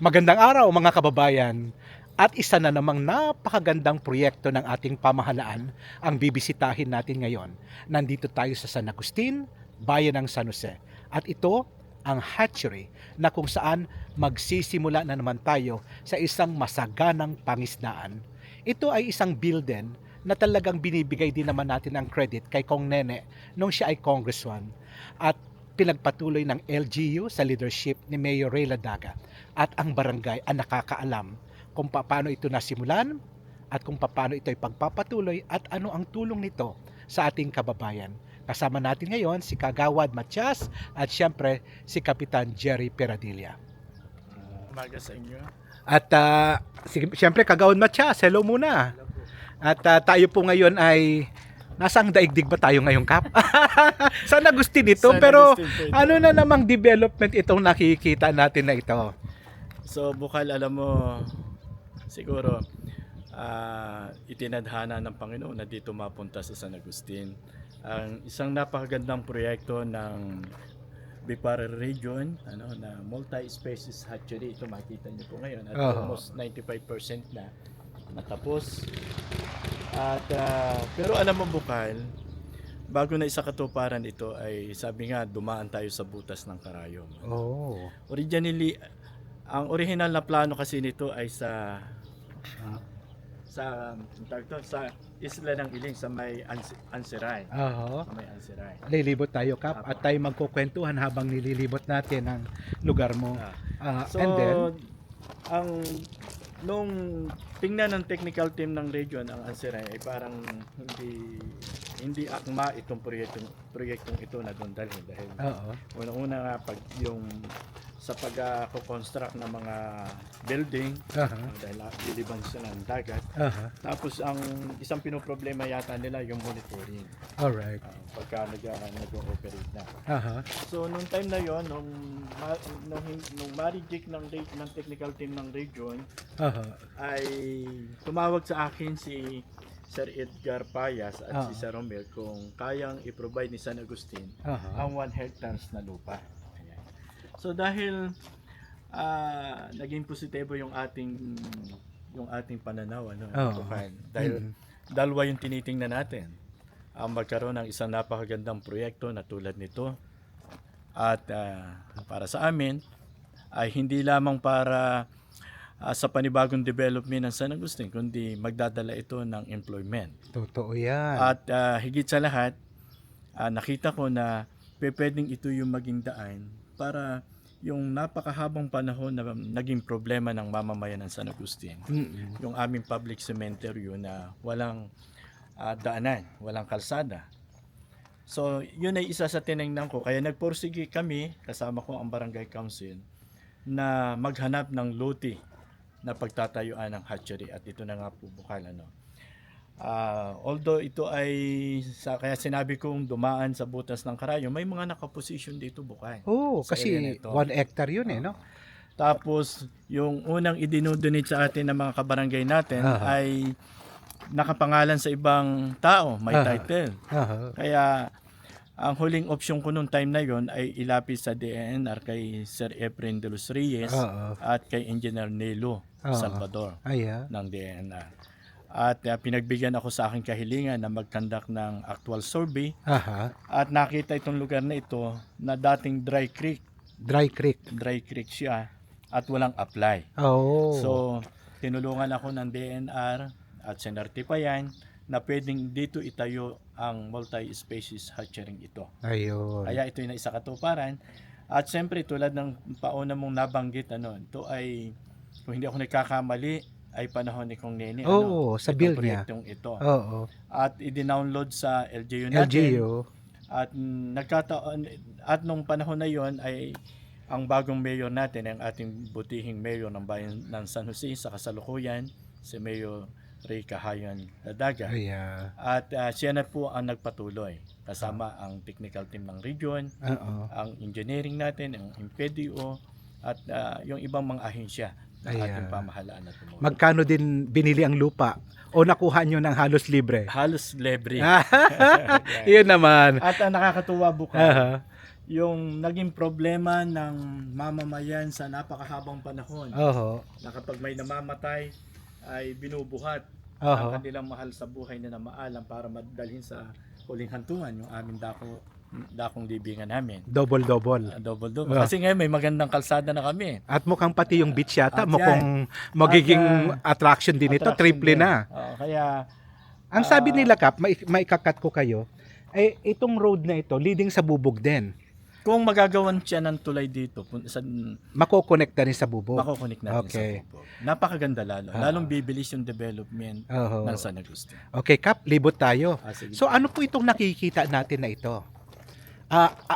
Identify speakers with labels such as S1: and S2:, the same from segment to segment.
S1: Magandang araw mga kababayan. At isa na namang napakagandang proyekto ng ating pamahalaan ang bibisitahin natin ngayon. Nandito tayo sa San Agustin, bayan ng San Jose. At ito ang hatchery na kung saan magsisimula na naman tayo sa isang masaganang pangisdaan. Ito ay isang building na talagang binibigay din naman natin ang credit kay Kong Nene nung siya ay congressman. At pinagpatuloy ng LGU sa leadership ni Mayor Ray Ladaga at ang barangay ang nakakaalam kung paano ito nasimulan at kung paano ito ay pagpapatuloy at ano ang tulong nito sa ating kababayan. Kasama natin ngayon si Kagawad Matias at siyempre si Kapitan Jerry Peradilla.
S2: Umaga sa inyo.
S1: At siyempre Kagawad Matias, hello muna. At tayo po ngayon ay nasang daigdig ba tayo ngayong Kap? San Agustin ito,
S2: San
S1: pero
S2: Agustin po ito.
S1: ano na namang development itong nakikita natin na ito?
S2: So Bukal, alam mo, siguro itinadhana ng Panginoon na dito mapunta sa San Agustin. Ang isang napakagandang proyekto ng Bipar Region, na multi-species hatchery. Ito makita niyo po ngayon at almost 95% na natapos. At pero alam mo, Bukal, bago na isa katuparan ito ay sabi nga dumaan tayo sa butas ng karayom. Originally, ang original na plano kasi nito ay sa isla ng Iling sa may Ansiray. Sa may Ansiray.
S1: Lilibot tayo, Kap, at tayo magkukwentuhan habang nililibot natin ang lugar mo.
S2: So,
S1: And then,
S2: nung tingnan ng technical team ng region ang Ansiray ay parang hindi akma itong proyektong ito na doon dalhin dahil unang-una nga pag yung sa pag-construct ng mga building dahil liliban sila ng dagat. Tapos ang isang pinoproblema yata nila yung monitoring.
S1: alright.
S2: Pagka nag-ooperate na. So nung time na yon, nung ma-reject ng technical team ng region, ay tumawag sa akin si Sir Edgar Payas at si Sir Romel kung kayang i-provide ni San Agustin ang 1 hectares na lupa. Ayan. So dahil naging positibo yung ating pananaw, dahil dalawa yung tinitingnan natin. Ang magkaroon ng isang napakagandang proyekto na tulad nito at para sa amin ay hindi lamang para sa panibagong development ng San Agustin, kundi magdadala ito ng employment.
S1: Totoo yan.
S2: At higit sa lahat, nakita ko na pwedeng ito yung maging daan para yung napakahabang panahon na naging problema ng mamamayan ng San Agustin. Yung aming public cemetery na walang daanan, walang kalsada. So yun ay isa sa tinignan ko. Kaya nagporsige kami, kasama ko ang barangay council, na maghanap ng lote na pagtatayuan ng hatchery at ito na nga po, Bukal. Although ito ay kaya sinabi kong dumaan sa butas ng karayom, may mga nakaposition dito, Bukal.
S1: Kasi 1 hectare yun no?
S2: Tapos yung unang idinudunit sa atin ng mga kabarangay natin ay nakapangalan sa ibang tao, may title. Kaya ang huling option ko nung time na yon ay ilapit sa DENR kay Sir Efren de los Reyes at kay Engineer Nelo Salvador ng DENR. At pinagbigyan ako sa aking kahilingan na mag-conduct ng actual survey at nakita itong lugar na ito na dating dry creek. Dry creek siya at walang apply. So tinulungan ako ng DENR at sinertipayan na pwedeng dito itayo ang multi-species hatchery ito. Kaya ito yung isa katuparan. At siyempre tulad ng pauna mong nabanggit, ito ay, kung hindi ako nagkakamali, ay panahon ni Kong Nene.
S1: Sa bill niya.
S2: Proyektong ito. At i-download sa LGU natin. At nagkataon, at nung panahon na yon ay ang bagong mayor natin, ang ating butihing mayor ng bayan ng San Jose sa kasalukuyan, si Mayor Ray Kahayan Ladaga. At siya na po ang nagpatuloy kasama ang technical team ng region, ang engineering natin, ang MPDO at yung ibang mga ahensya ng ating pamahalaan na tumulong.
S1: Magkano din binili ang lupa? O nakuha nyo ng halos libre?
S2: Halos libre.
S1: Yun naman.
S2: At nakakatuwa, Bukal. yung naging problema ng mamamayan sa napakahabang panahon
S1: Oho.
S2: na kapag may namamatay ay binubuhat
S1: Oho.
S2: ang kanilang mahal sa buhay na namaalam para madalhin sa huling hantungan yung aming dakong libingan namin.
S1: Double-double.
S2: Double-double.
S1: Ah.
S2: Kasi ngayon may magandang kalsada na kami.
S1: At mukhang pati yung beach yata,
S2: At
S1: mukhang magiging attraction din ito,
S2: Attraction
S1: triple
S2: din.
S1: na.
S2: Kaya
S1: Ang sabi nila, Kap, maikakat ko kayo, eh, itong road na ito, leading sa bubog din.
S2: kung magagawan siya ng tulay dito,
S1: Makokonekta rin sa bubog.
S2: makokonek natin
S1: Okay.
S2: sa bubog. Napakaganda lalo. Lalong bibilis yung development
S1: Oho.
S2: ng San Agustin.
S1: Okay, Kap, libot tayo.
S2: Sige.
S1: So ano po itong nakikita natin na ito?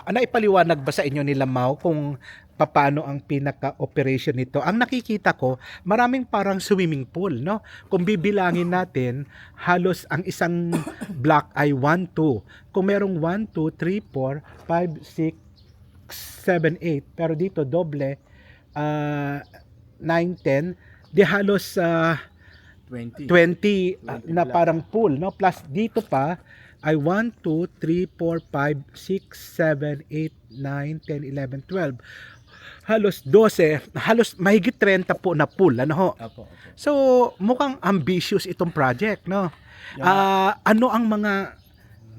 S1: Naipaliwanag ba sa inyo nila, Mau, kung paano ang pinaka-operation nito? Ang nakikita ko, maraming parang swimming pool, no? Kung bibilangin natin, halos ang isang block ay 1, 2. Kung merong 1, 2, 3, 4, 5, 6, 7, 8. Pero dito, doble, 9, 10. Di halos
S2: 20.
S1: 20 na
S2: block.
S1: parang pool, no? Plus dito pa ay 1, 2, 3, 4, 5, 6, 7, 8, 9, 10, 11, 12. Halos 12, halos mahigit 30 po na pool, ano ho?
S2: Apo.
S1: So, mukhang ambitious itong project, no?
S2: Yung-
S1: Ano ang mga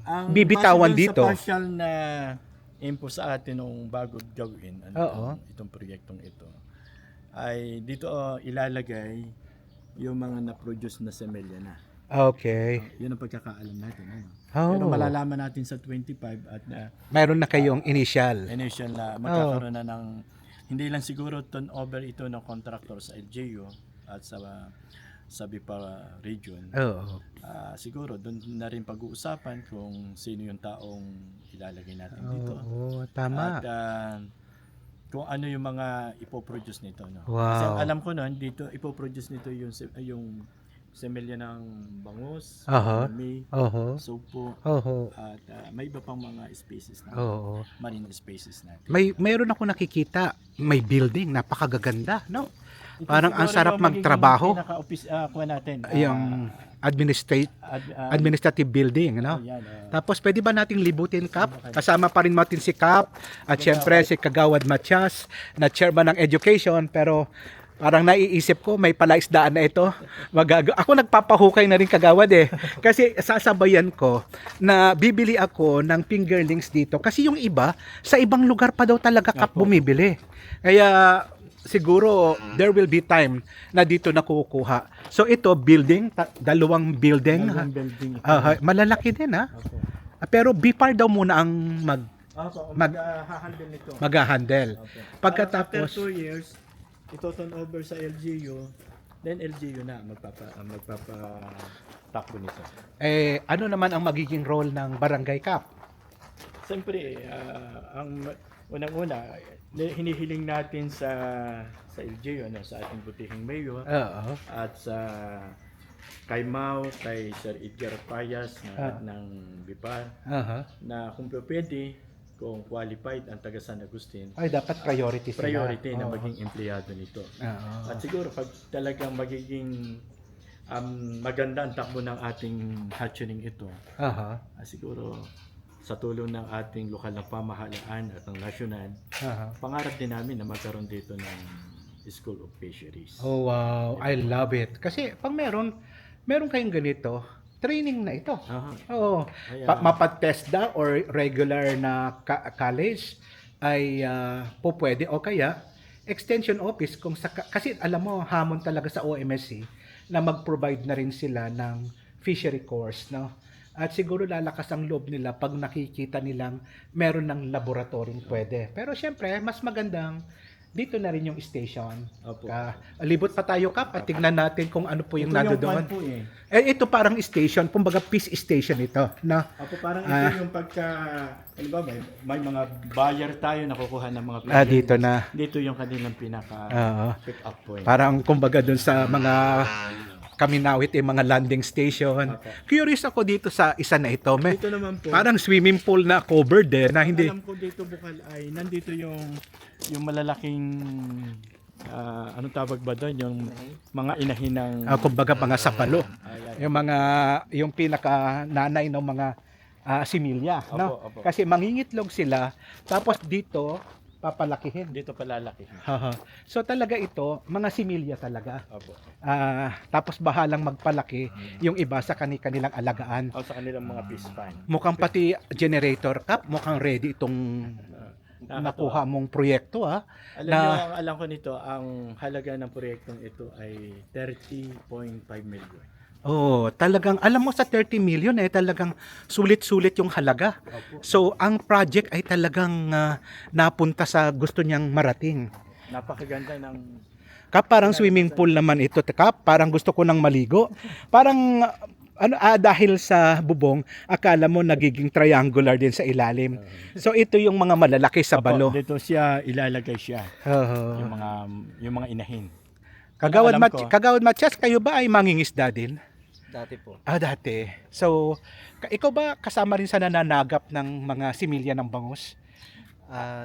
S2: Ang
S1: bibitawan
S2: base
S1: dito?
S2: Sa partial na info sa atin nung bago gawin
S1: Oo.
S2: itong proyektong ito ay dito ilalagay yung mga na-produce na semelya na.
S1: Okay.
S2: Yun ang pagkakaalam natin. Ano?
S1: Oh.
S2: Pero malalaman natin sa 25 at
S1: Mayroon na kayong initial.
S2: initial na magkakaroon na ng hindi lang siguro turnover ito ng contractor sa LGU at sa Bipara region.
S1: Oo.
S2: Siguro doon na rin pag-uusapan kung sino yung taong ilalagay natin dito.
S1: Oo, tama.
S2: At kung ano yung mga ipoproduce nito. No?
S1: Wow.
S2: Kasi ang alam ko noon, dito ipoproduce nito yung semelya ng bangus,
S1: Aha.
S2: may
S1: Oho.
S2: sopo,
S1: Oho.
S2: at may iba pang mga species na
S1: Oo.
S2: marine species natin.
S1: Mayroon ako nakikita, may building, napakaganda, no?
S2: Ito
S1: Parang ang
S2: siguro
S1: sarap
S2: yung
S1: magtrabaho.
S2: magiging pinaka-office kuha natin.
S1: Yung administrative building, no?
S2: Yan,
S1: Tapos pwede ba nating libutin, Kap? Kasama pa rin natin si Kap at syempre si Kagawad Matias na chairman ng education, pero parang naiisip ko may palaisdaan na ito. Ako nagpapahukay na rin, Kagawad, eh. Kasi sasabayan ko na bibili ako ng fingerlings dito kasi yung iba sa ibang lugar pa daw talaga, Kap, bumibili. Kaya siguro there will be time na dito nakukuha. So ito building, dalawang building.
S2: Dalawang building ito.
S1: Malalaki din, ha.
S2: Opo.
S1: Pero BIPAR daw muna ang
S2: Mag-handle nito.
S1: mag-handle.
S2: Okay.
S1: Pagkatapos,
S2: After 2 years, ito turn over sa LGU, then LGU na magpapatakbo nito.
S1: ano naman ang magiging role ng Barangay Kap?
S2: Siyempre, ang unang-una, hinihiling natin sa LGU, sa ating butihing mayor,
S1: Oo.
S2: at sa kay Mau, kay Sir Edgar Payas ng Bipar,
S1: Aha.
S2: na kung pwede, kung qualified ang taga San Agustin,
S1: Ay, dapat priority sila.
S2: priority na
S1: Oo.
S2: maging empleyado nito.
S1: Oo.
S2: At siguro pag talagang magiging maganda ang takbo ng ating hatchening ito,
S1: Aha.
S2: siguro sa tulong ng ating lokal na pamahalaan at ng nasyonal,
S1: Aha.
S2: pangarap din namin na magkaroon dito ng School of Fisheries.
S1: Oh, wow. I love it. Kasi pag meron kayong ganito, training na ito.
S2: Aha.
S1: Oo.
S2: Kaya-
S1: Mapag-TESDA or regular na college ay po pwede o kaya extension office kasi alam mo hamon talaga sa OMSC na mag-provide na rin sila ng fishery course, no? At siguro lalakas ang loob nila pag nakikita nilang meron ng laboratoryong pwede. Pero syempre, mas magandang dito na rin yung station.
S2: Opo.
S1: Libot pa tayo, Kap, at tignan natin kung ano po yung
S2: Ito
S1: nando
S2: yung
S1: doon.
S2: pan po eh.
S1: Ito parang station, kumbaga peace station ito, no?
S2: Ako parang ito yung pagka, ano ba, may mga buyer tayo nakukuha ng mga
S1: Dito na.
S2: Dito yung kanilang pinaka
S1: Oo.
S2: pick up point.
S1: Parang kumbaga doon sa mga Kaminawit, mga landing station.
S2: Okay.
S1: Curious ako dito sa isa na ito.
S2: Dito naman po,
S1: Parang swimming pool na covered na hindi.
S2: alam ko dito bukal ay nandito yung malalaking anong tawag ba doon, yung mga inahin ng
S1: Kumbaga mga sapalo.
S2: ayan.
S1: Yung pinaka nanay ng mga similya, no?
S2: Opo.
S1: Kasi mangingitlog sila, tapos dito papalakihin.
S2: Dito palalaki.
S1: Haha. So talaga ito, mga similya talaga.
S2: Opo.
S1: Tapos bahalang magpalaki yung iba sa kanilang alagaan.
S2: O sa kanilang mga fish pan.
S1: Mukhang pati generator cap, mukhang ready itong nakuha mong proyekto
S2: Alam niyo, ang alam ko nito, ang halaga ng proyektong ito ay 30.5 million.
S1: Oh, talagang alam mo sa 30 million talagang sulit-sulit yung halaga.
S2: Opo.
S1: So ang project ay talagang napunta sa gusto niyang marating.
S2: Napakaganda ng
S1: Kap, parang swimming pool naman ito. Kap, parang gusto ko nang maligo. Parang dahil sa bubong, akala mo nagiging triangular din sa ilalim. So ito yung mga malalaki sa balo.
S2: Dito siya ilalagay siya.
S1: Oo.
S2: Yung mga inahin.
S1: Kagawad
S2: Alam ko.
S1: Kagawad Matias, kayo ba ay mangingisda din?
S3: Dati po.
S1: Dati. So, ikaw ba kasama rin sa nananagap ng mga similya ng bangus?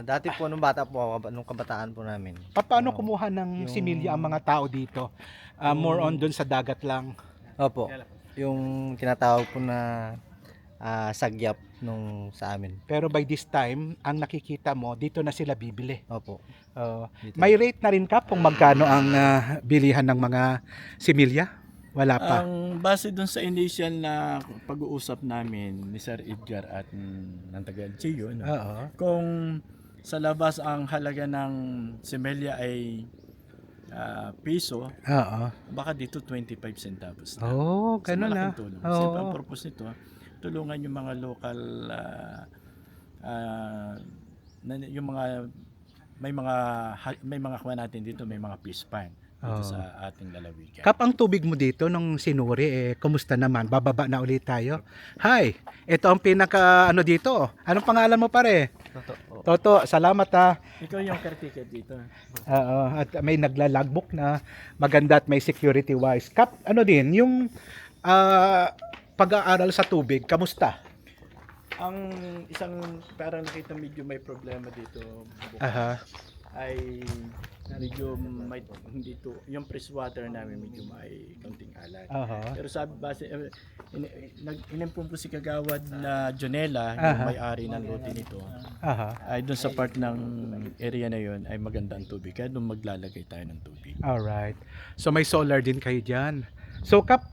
S3: Dati po nung bata po ako, nung kabataan po namin.
S1: Paano kumuha ng
S3: Yung-
S1: similya ang mga tao dito? More on dun sa dagat lang.
S3: Opo. Yung tinatawag po na sagyap nung sa amin.
S1: Pero by this time, ang nakikita mo, dito na sila bibili.
S3: Opo. Dito.
S1: May rate na rin ka kung magkano ang bilihan ng mga similya? Wala pa.
S2: Ang base dun sa initial na pag-uusap namin ni Sir Edgar at ng taga-LGU, no?
S1: Oo.
S2: Kung sa labas ang halaga ng simelya ay piso,
S1: Oo.
S2: baka dito 25 centavos na.
S1: Oh,
S2: So,
S1: ganun
S2: malaking tulong.
S1: Oo.
S2: Siyempre, ang purpose nito, tulungan yung mga local, yung mga, may mga kuha natin dito, may mga fish pan dito
S1: Oo.
S2: sa ating lalawigan.
S1: Kap, ang tubig mo dito nung sinuri, kumusta naman? Bababa na ulit tayo. Hi, ito ang pinaka dito. Anong pangalan mo pare?
S3: Totoo.
S1: Toto, salamat
S2: Ikaw yung caretaker dito.
S1: Oo, at may naglalagbook na maganda at may security wise. Kap, din, yung pag-aaral sa tubig, kamusta?
S2: Ang isang parang nakita medyo may problema dito
S1: Aha.
S2: ay medyo may hindi to yung fresh water namin medyo may konting alat.
S1: Aha.
S2: Pero sabi base inimpon po si Kagawad na Jonela,
S1: Aha.
S2: yung may-ari ng lote nito.
S1: Aha.
S2: Ay doon sa part ng area na yon ay maganda ang tubig. Kaya doon maglalagay tayo ng tubig.
S1: Alright. So may solar din kayo dyan. So Kap,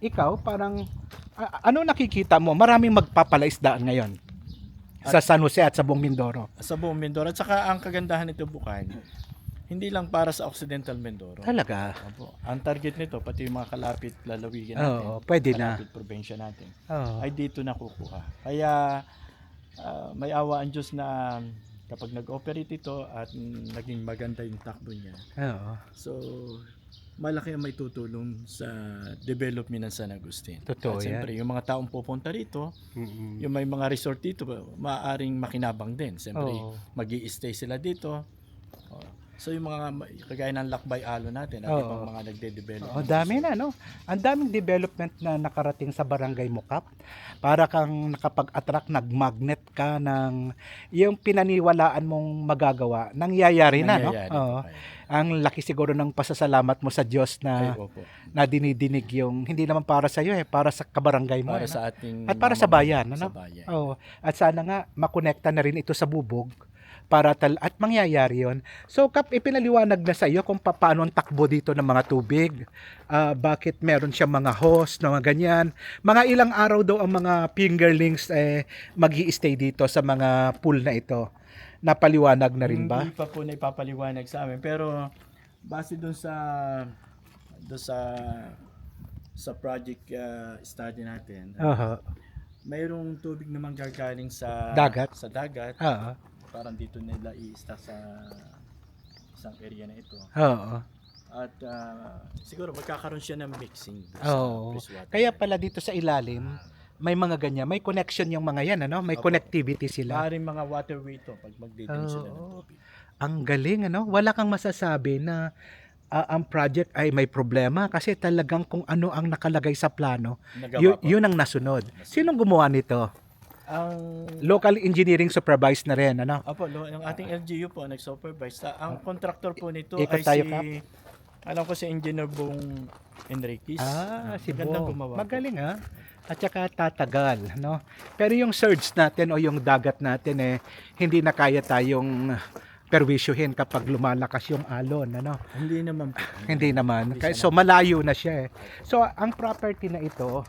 S1: ikaw parang ano nakikita mo? Maraming magpapalaisdaan ngayon sa San Jose at sa buong Mindoro.
S2: Sa buong Mindoro. At saka ang kagandahan nito Bukan, hindi lang para sa Occidental Mindoro.
S1: Talaga?
S2: Opo. Ang target nito, pati yung mga kalapit lalawigan natin,
S1: Oo, pwede na.
S2: kalapit probinsya natin,
S1: Oo.
S2: ay dito nakukuha. Kaya may awa ang Diyos na kapag nag-operate ito at naging maganda yung takbo niya.
S1: Oo.
S2: So, malaki ang may tutulong sa development ng San Agustin.
S1: Totoo
S2: At siyempre, yung mga taong pupunta rito,
S1: Mm-mm.
S2: yung may mga resort dito, maaaring makinabang din. Siyempre,
S1: Oo.
S2: mag-i-stay sila dito. So yung mga kagaya ng Lakbay Alo natin at
S1: Oo.
S2: ibang mga nagde-develop.
S1: Oh, dami na, no? Ang daming development na nakarating sa barangay mo, Kap. Para kang nakapag-attract, nag-magnet ka ng yung pinaniwalaan mong magagawa, nangyayari na, no?
S2: Nangyayari
S1: Oo.
S2: po kayo.
S1: Ang laki siguro ng pasasalamat mo sa Diyos
S2: Ay,
S1: na
S2: opo.
S1: dinidinig yung, hindi naman para sa iyo, para sa kabarangay mo.
S2: Para
S1: ano?
S2: sa ating
S1: At para sa bayan, ano?
S2: Sa bayan.
S1: Oo. At sana nga, makonekta na rin ito sa bubog para at mangyayari yon. So Kap, ipinaliwanag na sa iyo kung paano ang takbo dito ng mga tubig, bakit meron siya mga hose na mga ganyan, mga ilang araw daw ang mga fingerlings magi-stay dito sa mga pool na ito. Napaliwanag na rin ba?
S2: Hindi pa po na ipapaliwanag sa amin, pero base dun sa sa project study natin,
S1: Aha.
S2: mayroong tubig naman gagaling sa
S1: Dagat?
S2: Sa dagat.
S1: Oo.
S2: Parang dito nila i-stock sa isang area na ito.
S1: Oo.
S2: At siguro magkakaroon siya ng mixing sa
S1: Oo.
S2: freshwater.
S1: Kaya pala dito sa ilalim, may mga ganyan, may connection yung mga yan, ano? May
S2: Opo.
S1: connectivity sila.
S2: Maaaring mga waterway to pag magdidinig sila ng
S1: Oo.
S2: tubig.
S1: Ang galing, ano? Wala kang masasabi na ang project ay may problema kasi talagang kung ano ang nakalagay sa plano,
S2: Nagawa po.
S1: yun ang nasunod. Sinong gumawa nito?
S2: Ang
S1: Local engineering supervised na rin, ano?
S2: yung ating LGU po nag-supervise. Ang contractor po nito
S1: Ikot
S2: ay
S1: tayo,
S2: si
S1: Kap.
S2: alam ko si Engineer Bong Enriquez.
S1: Si
S2: Magandang
S1: Bo.
S2: gumawa po.
S1: Magaling, ha? at saka tatagal, no? Pero yung surge natin o yung dagat natin hindi na kaya tayong perwisyuhin kapag lumalakas yung alon, ano?
S2: Hindi naman po.
S1: Hindi naman.
S2: Hindi
S1: Kaya,
S2: siya
S1: so malayo na siya. So ang property na ito,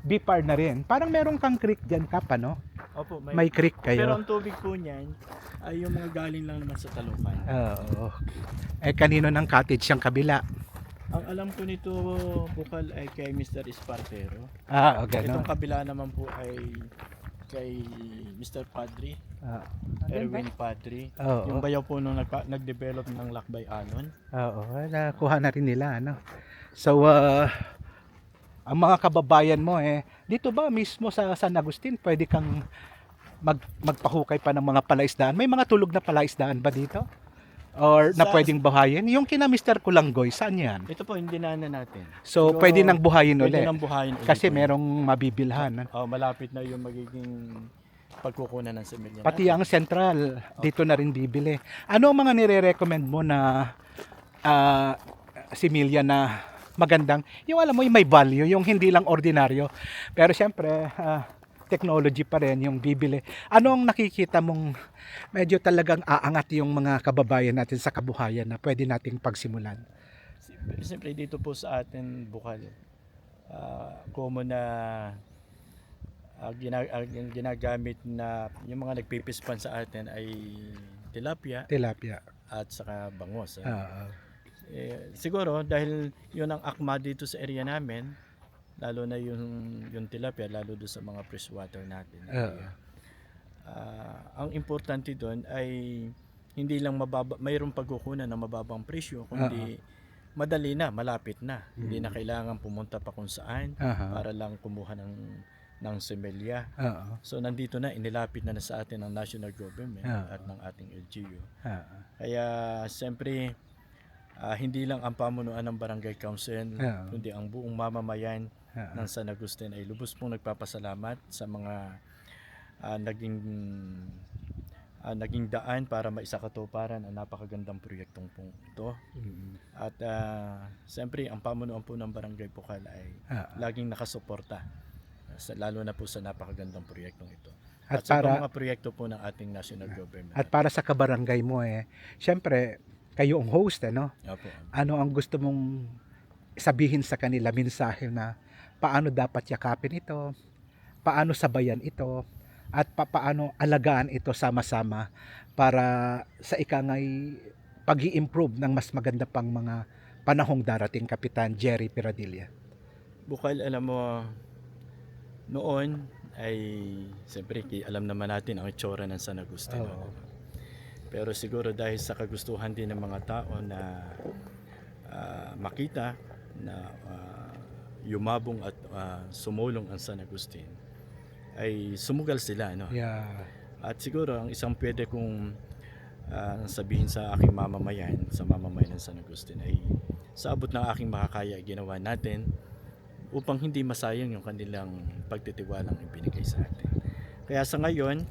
S1: BPAR na rin. Parang meron kang creek diyan kap, ano?
S2: Opo,
S1: May creek
S2: pero
S1: kayo.
S2: ang tubig po niyan ay yung mga galing lang naman sa Talupan.
S1: Oo. Kanino ng cottage yung kabila?
S2: Ang alam ko nito, Bukal, ay kay Mr. Espartero.
S1: Okay, no?
S2: Itong kabila naman po ay kay Mr. Padre, Erwin Padre.
S1: Oo.
S2: Yung bayaw po nung nag-develop ng Lakbay Alon.
S1: Oo, nakuha na rin nila, ano? So, ang mga kababayan mo dito ba mismo sa San Agustin, pwede kang magpahukay pa ng mga palaisdaan? May mga tulog na palaisdaan ba dito? Or na
S2: Sa-
S1: pwedeng buhayin? Yung kina Mr. Kulanggoy, saan yan?
S2: Ito po, hindi na natin.
S1: So,
S2: Siguro,
S1: pwede nang buhayin
S2: Pwede
S1: ulit.
S2: nang buhayin ulit
S1: Kasi
S2: po.
S1: merong mabibilhan.
S2: Malapit na yung magiging pagkukunan ng semilya.
S1: Pati ang sentral, dito na rin bibili. Ano ang mga nire-recommend mo na similya na magandang, yung alam mo, yung may value, yung hindi lang ordinaryo. Pero siyempre, technology pa rin yung bibili. Ano ang nakikita mong medyo talagang aangat yung mga kababayan natin sa kabuhayan na pwede nating pagsimulan?
S2: Siyempre dito po sa atin, Bukal, common na yung ginagamit na yung mga nagpipispan sa atin ay tilapia
S1: Tilapia.
S2: at saka bangos.
S1: Siguro,
S2: Siguro dahil yun ang akma dito sa area namin, lalo na yung tilapia, lalo doon sa mga freshwater natin. Ang importante doon ay hindi lang mayroong pagkukunan ng mababang presyo, kundi madali na, malapit na. Hindi na kailangan pumunta pa kung saan para lang kumuha ng semelya. So nandito na, inilapit na sa atin ng national government at ng ating LGU. Kaya siyempre, hindi lang ang pamunuan ng barangay council, kundi ang buong mamamayan ng San Agustin ay lubos pong nagpapasalamat sa mga naging daan para maisakatuparan ang napakagandang proyektong pong ito. At siyempre, ang pamunuan po ng barangay Bukal ay laging nakasuporta, lalo na po sa napakagandang proyektong ito.
S1: At
S2: At sa
S1: para-
S2: mga proyekto po ng ating national government.
S1: At para sa kabarangay mo siyempre, kayo ang host, ano?
S2: Opo.
S1: Ano ang gusto mong sabihin sa kanila, mensahe na paano dapat yakapin ito, paano sabayan ito, at paano alagaan ito sama-sama para sa ikangay pag-i-improve ng mas maganda pang mga panahong darating, Kapitan Jerry Piradilla.
S2: Bukal, alam mo, noon ay siyempre alam naman natin ang itsura ng San Agustin.
S1: Oo.
S2: Pero siguro dahil sa kagustuhan din ng mga tao na makita na yumabong at sumulong ang San Agustin, ay sumugal sila, no?
S1: Yeah.
S2: At siguro ang isang pwede kong sabihin sa aking mamamayan, sa mamamayan ng San Agustin, ay sa abot ng aking makakaya ginawa natin upang hindi masayang yung kanilang pagtitiwalang ibinigay sa atin. Kaya sa ngayon,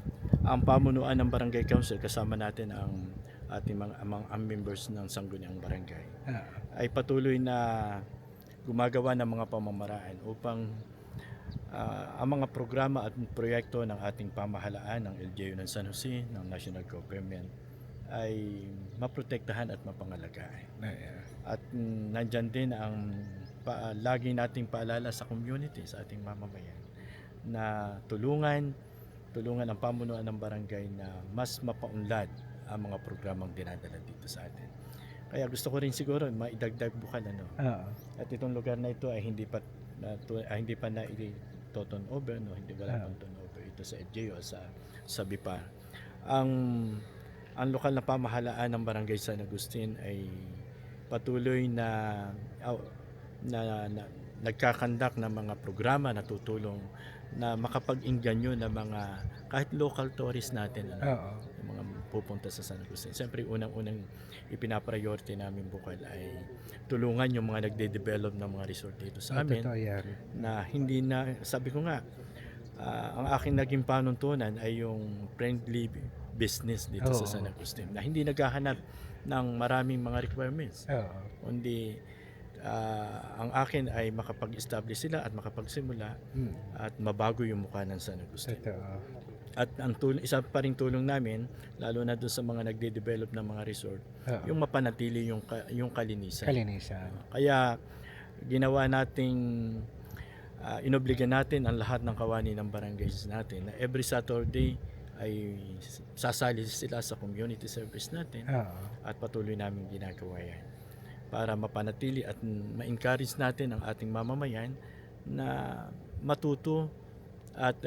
S2: ang pamunuan ng barangay council, kasama natin ang ating mga members ng sangguniang barangay, ay patuloy na gumagawa ng mga pamamaraan upang ang mga programa at proyekto ng ating pamahalaan ng LGU ng San Jose, ng national government, ay maprotektahan at mapangalagaan. At nandyan din ang lagi nating paalala sa community, sa ating mamamayan, na tulungan ang pamunuan ng barangay na mas mapaunlad ang mga programang dinadala dito sa atin. Kaya gusto ko rin siguro maidagdag, Bukal, ano. At itong lugar na ito ay hindi pa na toton over, no, hindi wala pang turnover ito sa LGU, sa BIPA. Ang lokal na pamahalaan ng Barangay San Agustin ay patuloy na nagkakandak ng mga programa na tutulong na makapag-inganyo ng mga kahit local tourists natin, ano, yung mga pupunta sa San Agustin. Siyempre, unang-unang ipinapriority namin, Bukal, ay tulungan yung mga nagde-develop ng mga resort dito sa amin. Na hindi na, sabi ko nga, ang aking naging panuntunan ay yung friendly business dito sa San Agustin, na hindi naghahanap ng maraming mga requirements, kundi ang akin ay makapag-establish sila at makapagsimula at mabago yung mukha ng San Agustin. At ang isa pa ring tulong namin, lalo na doon sa mga nagde-develop ng mga resort, yung mapanatili yung kalinisan. Kaya ginawa nating inobliga natin ang lahat ng kawani ng barangays natin na every Saturday ay sasali sila sa community service natin at patuloy namin ginagawa yan para mapanatili at ma-encourage natin ang ating mamamayan na matuto at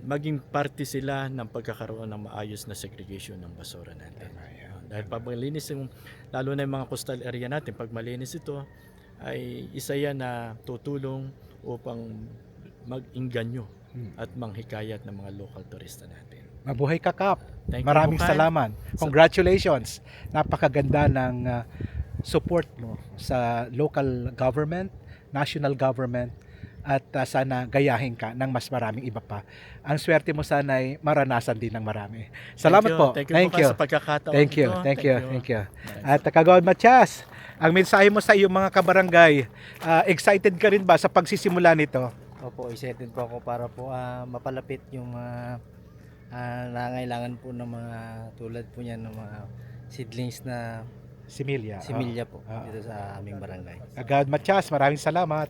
S2: maging parte sila ng pagkakaroon ng maayos na segregation ng basura natin. Dahil pag malinis lalo na yung mga coastal area natin, pag malinis ito, ay isa yan na tutulong upang mag-inganyo at manghikayat ng mga local turista natin.
S1: Mabuhay ka, Kap.
S2: Thank you,
S1: Maraming
S2: Bukan.
S1: salamat. Congratulations. Napakaganda ng support mo sa local government, national government, at sana gayahin ka ng mas maraming iba pa. Ang swerte mo sana ay maranasan din ng marami. Salamat po.
S2: Thank you. Bukan, sa pagkakataon
S1: Thank you.
S2: ito.
S1: Thank you. At Kagawad Matias, ang mensahe mo sa iyong mga kabarangay, excited ka rin ba sa pagsisimula nito?
S3: Opo, excited po ako para po mapalapit yung mga nangailangan po ng mga tulad po niyan ng mga seedlings na
S1: Similya.
S3: similya po dito sa aming barangay.
S1: Kagawad Matias, maraming salamat.